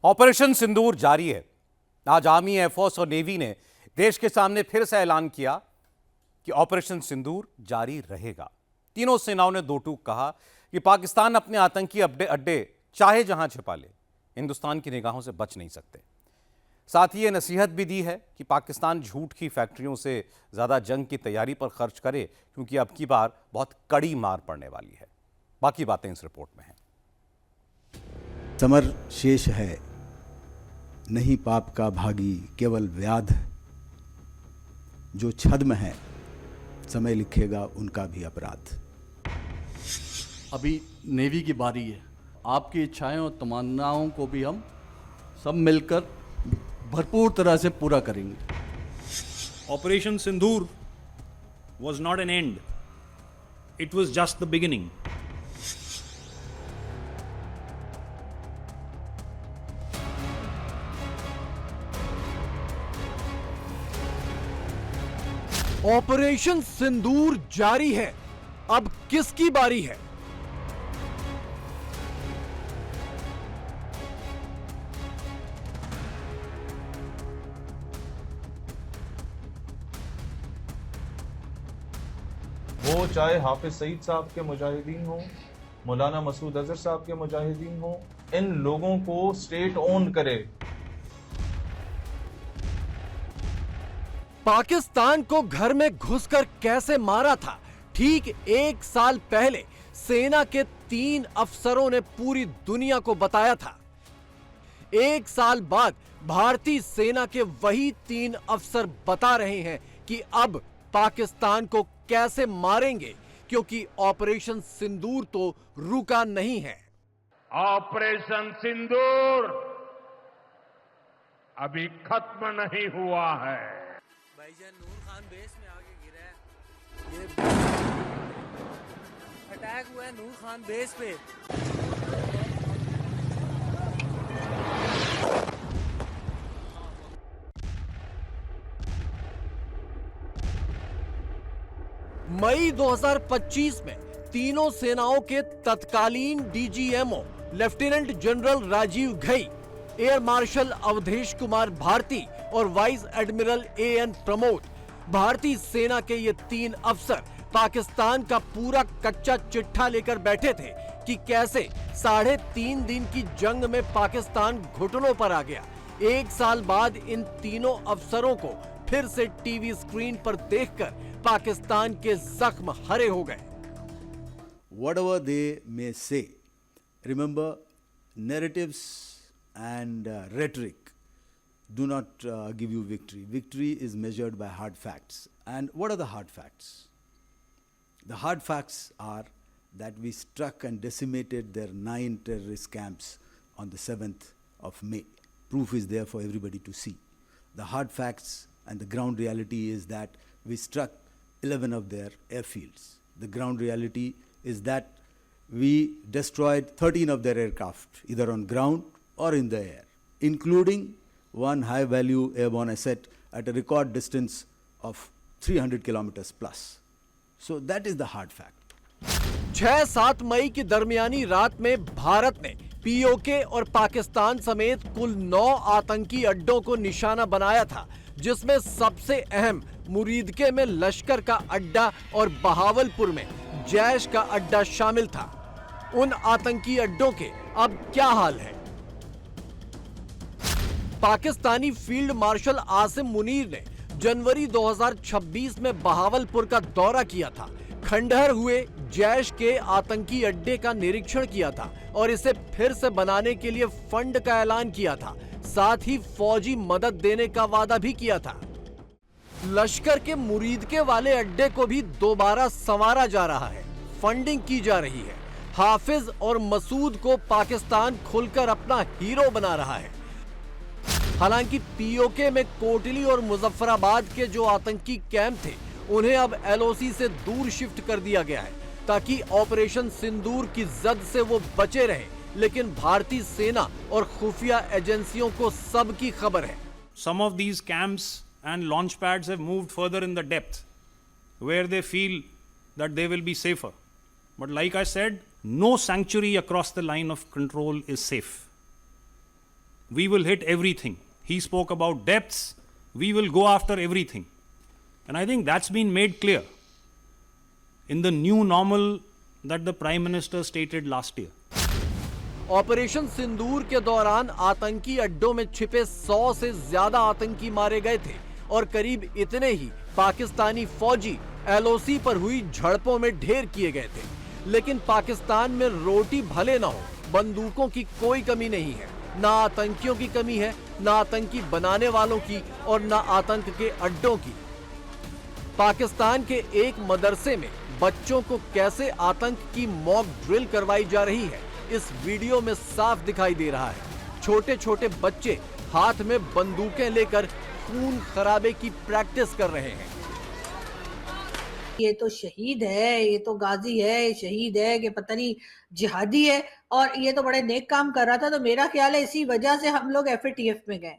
Operation Sindoor जारी है। आज आर्मी, एयरफोर्स और नेवी ने देश के सामने फिर से ऐलान किया कि ऑपरेशन सिंदूर जारी रहेगा। तीनों सेनाओं ने दो टूक कहा कि पाकिस्तान अपने आतंकी अड्डे चाहे जहां छिपा ले, हिंदुस्तान की निगाहों से बच नहीं सकते। साथ ही यह नसीहत भी दी है कि पाकिस्तान झूठ की फैक्ट्रियों से ज्यादा जंग की तैयारी पर खर्च करे, क्योंकि अब की बार बहुत कड़ी मार पड़ने वाली है। बाकी बातें इस रिपोर्ट में हैं। समर शेष है, नहीं पाप का भागी केवल व्याध। जो छद्म है, समय लिखेगा उनका भी अपराध। अभी नेवी की बारी है। आपकी इच्छाएं और तमन्नाओं को भी हम सब मिलकर भरपूर तरह से पूरा करेंगे। Operation Sindoor was not an end. It was just the beginning. Operation Sindoor जारी है। अब किसकी बारी है? वो चाहे हाफिज सईद साहब के मुजाहिदीन हो, मौलाना मसूद अजहर साहब के मुजाहिदीन हो, इन लोगों को स्टेट ओन करे। पाकिस्तान को घर में घुसकर कैसे मारा था, ठीक एक साल पहले सेना के 3 अफसरों ने पूरी दुनिया को बताया था। एक साल बाद भारतीय सेना के वही 3 अफसर बता रहे हैं कि अब पाकिस्तान को कैसे मारेंगे, क्योंकि ऑपरेशन सिंदूर तो रुका नहीं है। ऑपरेशन सिंदूर अभी खत्म नहीं हुआ है। भाईजान नूर खान बेस में आगे गिरा है। ये अटैक हुआ है नूर खान बेस पे। मई 2025 में तीनों सेनाओं के तत्कालीन DGMO lieutenant general Rajeev Ghai, air marshal Awadhesh Kumar Bharti और वाइस एडमिरल एएन प्रमोद, भारतीय सेना के ये 3 अफसर पाकिस्तान का पूरा कच्चा चिट्ठा लेकर बैठे थे कि कैसे 3.5 दिन की जंग में पाकिस्तान घुटनों पर आ गया। एक साल बाद इन तीनों अफसरों को फिर से टीवी स्क्रीन पर देखकर पाकिस्तान के जख्म हरे हो गए। Whatever they may say, remember, narratives and rhetoric do not give you victory. Victory is measured by hard facts. And what are the hard facts? The hard facts are that we struck and decimated their 9 terrorist camps on the 7th of May. Proof is there for everybody to see. The hard facts and the ground reality is that we struck 11 of their airfields. The ground reality is that we destroyed 13 of their aircraft, either on ground or in the air, including one high-value airborne asset at a record distance of 300 kilometers plus. So that is the hard fact. 6-7 मई की दरमियानी रात में भारत ने PoK और पाकिस्तान समेत कुल 9 आतंकी अड्डों को निशाना बनाया था, जिसमें सबसे अहम मुरीदके में लश्कर का अड्डा और बहावलपुर में जैश का अड्डा शामिल था। उन आतंकी अड्डों के अब क्या हाल है? पाकिस्तानी फील्ड मार्शल आसिम मुनीर ने जनवरी 2026 में बहावलपुर का दौरा किया था, खंडहर हुए जैश के आतंकी अड्डे का निरीक्षण किया था और इसे फिर से बनाने के लिए फंड का ऐलान किया था। साथ ही फौजी मदद देने का वादा भी किया था। लश्कर के मुरीदके वाले अड्डे को भी दोबारा संवारा जा रहा है, फंडिंग की जा रही है। हाफिज और मसूद को पाकिस्तान खुलकर अपना हीरो बना रहा है। हालांकि पीओके में कोटली और मुजफ्फराबाद के जो आतंकी कैंप थे, उन्हें अब एलओसी से दूर शिफ्ट कर दिया गया है ताकि ऑपरेशन सिंदूर की जद से वो बचे रहे। लेकिन भारतीय सेना और खुफिया एजेंसियों को सबकी खबर है। Some of these camps and launch pads have moved further in the depth, where they feel that they will be safer. But like I said, no sanctuary across the line of control is safe. we will hit everything. He spoke about depths, we will go after everything. And I think that's been made clear in the new normal that the Prime Minister stated last year. Operation Sindoor के दौरान आतंकी अड्डों में छिपे 100 से ज्यादा आतंकी मारे गए थे और करीब इतने ही पाकिस्तानी फौजी एलओसी पर हुई झड़पों में ढेर किए गए थे। लेकिन पाकिस्तान में रोटी भले ना हो, बंदूकों की कोई कमी नहीं है। ना आतंकियों की कमी है, ना आतंकी बनाने वालों की और ना आतंक के अड्डों की। पाकिस्तान के एक मदरसे में बच्चों को कैसे आतंक की मॉक ड्रिल करवाई जा रही है, इस वीडियो में साफ दिखाई दे रहा है। छोटे छोटे बच्चे हाथ में बंदूकें लेकर खून खराबे की प्रैक्टिस कर रहे हैं। ये तो शहीद है, ये तो गाजी है, शहीद है कि पता नहीं जिहादी है, और ये तो बड़े नेक काम कर रहा था। तो मेरा ख्याल है इसी वजह से हम लोग एफएटीएफ में गए,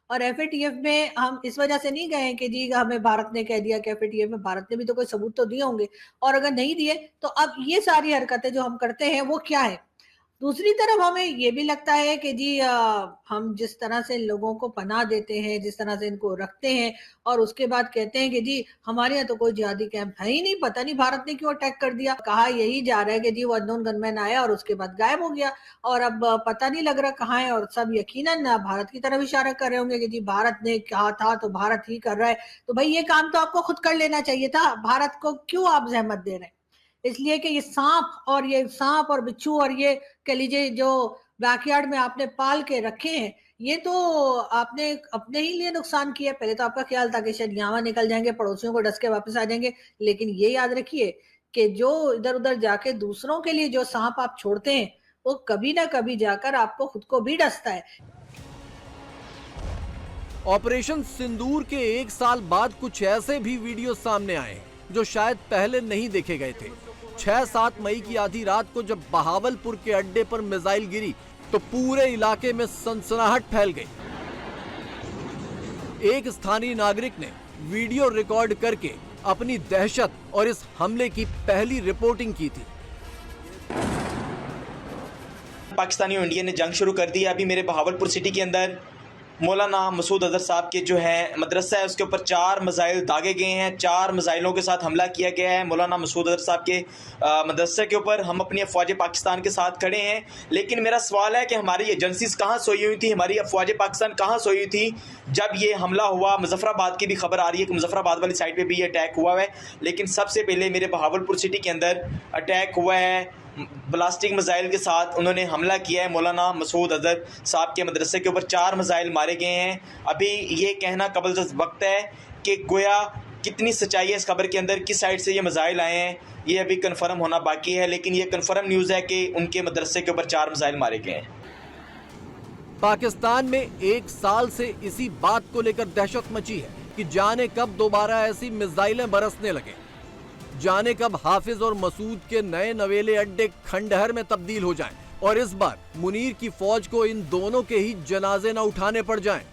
और एफएटीएफ में हम इस वजह से नहीं गए कि जी हमें भारत ने कह दिया कि एफएटीएफ में। भारत ने भी तो कोई सबूत तो दिए होंगे, और अगर नहीं दिए तो अब ये सारी हरकतें जो हम करते हैं वो क्या है। दूसरी तरफ हमें ये भी लगता है कि जी हम जिस तरह से लोगों को पनाह देते हैं, जिस तरह से इनको रखते हैं, और उसके बाद कहते हैं कि जी हमारे यहाँ तो कोई जिहादी कैंप है ही नहीं, पता नहीं भारत ने क्यों अटैक कर दिया। कहा यही जा रहा है कि जी वो अननोन गनमैन आया और उसके बाद गायब हो गया, और अब पता नहीं लग रहा कहाँ है, और सब यकीनन भारत की तरफ इशारा कर रहे होंगे कि जी भारत ने कहा था तो भारत ही कर रहा है। तो भाई ये काम तो आपको खुद कर लेना चाहिए था, भारत को क्यों आप जहमत दे रहे हैं। इसलिए कि ये सांप और बिच्छू और ये कह लीजिए जो बैकयार्ड में आपने पाल के रखे हैं, ये तो आपने अपने ही लिए नुकसान किया। पहले तो आपका ख्याल था कि शायद यहाँ निकल जाएंगे, पड़ोसियों को डस के वापस आ जाएंगे, लेकिन ये याद रखिए कि जो इधर उधर जाके दूसरों के लिए जो सांप आप छोड़ते हैं, वो कभी ना कभी जाकर आपको खुद को भी डसता है। ऑपरेशन सिंदूर के 1 साल बाद कुछ ऐसे भी वीडियो सामने आए हैं जो शायद पहले नहीं देखे गए थे। 6-7 मई की आधी रात को जब बहावलपुर के अड्डे पर मिसाइल गिरी तो पूरे इलाके में सनसनाहट फैल गई। एक स्थानीय नागरिक ने वीडियो रिकॉर्ड करके अपनी दहशत और इस हमले की पहली रिपोर्टिंग की थी। पाकिस्तानी और इंडिया ने जंग शुरू कर दी है। अभी मेरे बहावलपुर सिटी के अंदर मौलाना मसूद अजहर साहब के जो है मदरसा है, उसके ऊपर 4 मिसाइल दागे गए हैं। 4 मिसाइलों के साथ हमला किया गया है मौलाना मसूद अजहर साहब के मदरसे के ऊपर। हम अपनी अफवाज पाकिस्तान के साथ खड़े हैं, लेकिन मेरा सवाल है कि हमारी एजेंसीज कहाँ सोई हुई थी, हमारी अफवाज पाकिस्तान कहाँ सोई हुई थी जब ये हमला हुआ। मुजफ्फराबाद की भी खबर आ रही है कि मुजफ्फराबाद वाली साइड पर भी ये अटैक हुआ है, लेकिन सबसे पहले मेरे बहावलपुर सिटी के अंदर अटैक हुआ है ब्लास्टिक मिसाइल के साथ। उन्होंने हमला किया है मौलाना मसूद अजहर साहब के मदरसे के ऊपर। 4 मिसाइल मारे गए हैं। अभी ये कहना कबल वक्त है कि गोया कितनी सच्चाई है इस खबर के अंदर, किस साइड से ये मिसाइल आए हैं, ये अभी कंफर्म होना बाकी है। लेकिन ये कंफर्म न्यूज़ है कि उनके मदरसे के ऊपर 4 मिसाइल मारे गए हैं। पाकिस्तान में 1 साल से इसी बात को लेकर दहशत मची है कि जाने कब दोबारा ऐसी मिसाइलें बरसने लगे, जाने कब हाफिज और मसूद के नए नवेले अड्डे खंडहर में तब्दील हो जाएं और इस बार मुनीर की फौज को इन दोनों के ही जनाजे न उठाने पड़ जाएं।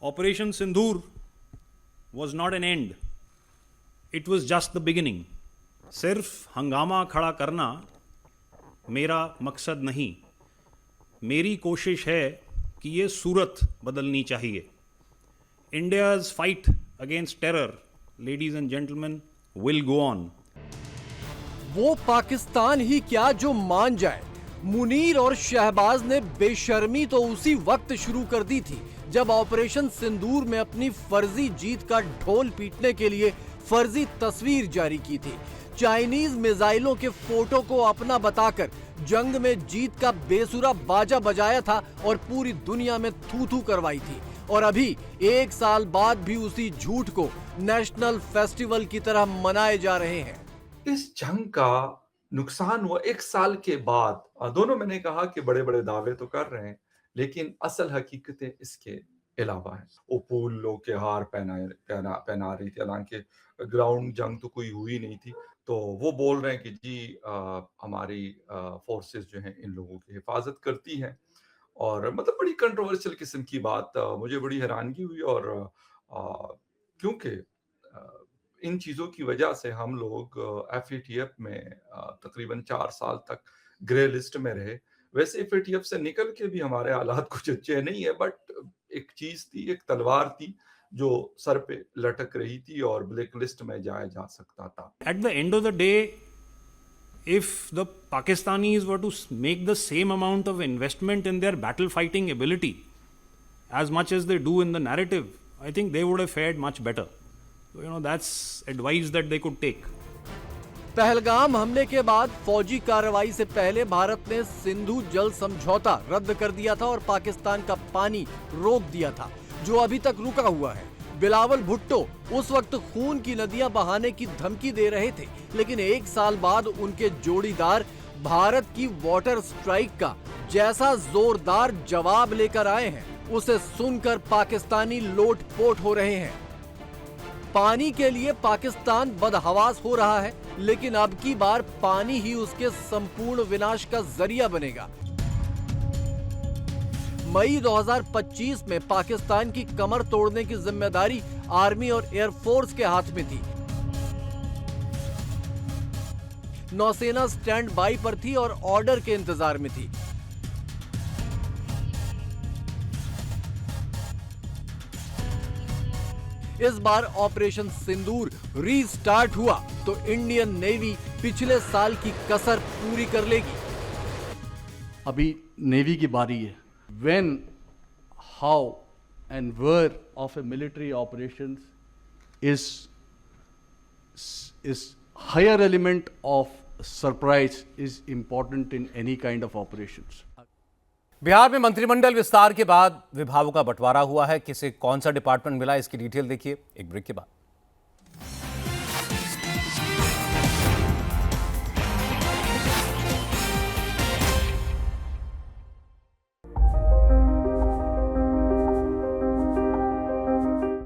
Operation Sindoor was not an end. It was just the beginning. सिर्फ हंगामा खड़ा करना मेरा मकसद नहीं। मेरी कोशिश है कि ये सूरत बदलनी चाहिए। India's fight against terror, ladies and gentlemen, will go on. वो पाकिस्तान ही क्या जो मान जाए। मुनीर और शहबाज ने बेशर्मी तो उसी वक्त शुरू कर दी थी जब ऑपरेशन सिंदूर में अपनी फर्जी जीत का ढोल पीटने के लिए फर्जी तस्वीर जारी की थी। चाइनीज मिसाइलों के फोटो को अपना बताकर जंग में जीत का बेसुरा बाजा बजाया था और पूरी दुनिया में थू थू करवाई थी। और अभी 1 साल बाद भी उसी झूठ को नेशनल फेस्टिवल की तरह मनाए जा रहे हैं। इस जंग का नुकसान हुआ 1 साल के बाद। दोनों मैंने कहा कि बड़े बड़े दावे तो कर रहे हैं, लेकिन असल हकीकतें इसके अलावा है। वो पूल लोग के हार पहना रही थी, हालांकि ग्राउंड जंग तो कोई हुई नहीं थी। तो वो बोल रहे हैं कि जी हमारी फोर्सेस जो हैं इन लोगों की हिफाजत करती हैं, और मतलब बड़ी कंट्रोवर्शियल किस्म की बात। मुझे बड़ी हैरानगी हुई, और क्योंकि इन चीज़ों की वजह से हम लोग FATF में तकरीबन 4 साल तक ग्रे लिस्ट में रहे। वैसे FATF से निकल के भी हमारे हालात कुछ अच्छे नहीं है, बट एक चीज थी, एक तलवार थी जो सर पे लटक रही थी और ब्लैक लिस्ट में जाया जा सकता था। At the end of the day, if the Pakistanis were to make the same amount of investment in their battle fighting ability as much as they do in the narrative, I think they would have fared much better. So, that's advice that they could take. Pahalgam हमले के बाद फौजी कार्रवाई से पहले भारत ने सिंधु जल समझौता रद्द कर दिया था और पाकिस्तान का पानी रोक दिया था, जो अभी तक रुका हुआ है। बिलावल भुट्टो उस वक्त खून की नदियां बहाने की धमकी दे रहे थे, लेकिन एक साल बाद उनके जोड़ीदार भारत की वाटर स्ट्राइक का जैसा जोरदार जवाब लेकर आए हैं, उसे सुनकर पाकिस्तानी लोटपोट हो रहे हैं। पानी के लिए पाकिस्तान बदहवास हो रहा है, लेकिन अब की बार पानी ही उसके संपूर्ण विनाश का जरिया बनेगा। मई 2025 में पाकिस्तान की कमर तोड़ने की जिम्मेदारी आर्मी और एयरफोर्स के हाथ में थी। नौसेना स्टैंड बाई पर थी और ऑर्डर के इंतजार में थी। इस बार ऑपरेशन सिंदूर रीस्टार्ट हुआ तो इंडियन नेवी पिछले साल की कसर पूरी कर लेगी। अभी नेवी की बारी है। When, how and where of a military operations is higher element of surprise is important in any kind of operations. Bihar में मंत्रिमंडल विस्तार के बाद विभागों का बंटवारा हुआ है। किसे कौन सा डिपार्टमेंट मिला, इसकी डिटेल देखिए एक ब्रेक के बाद।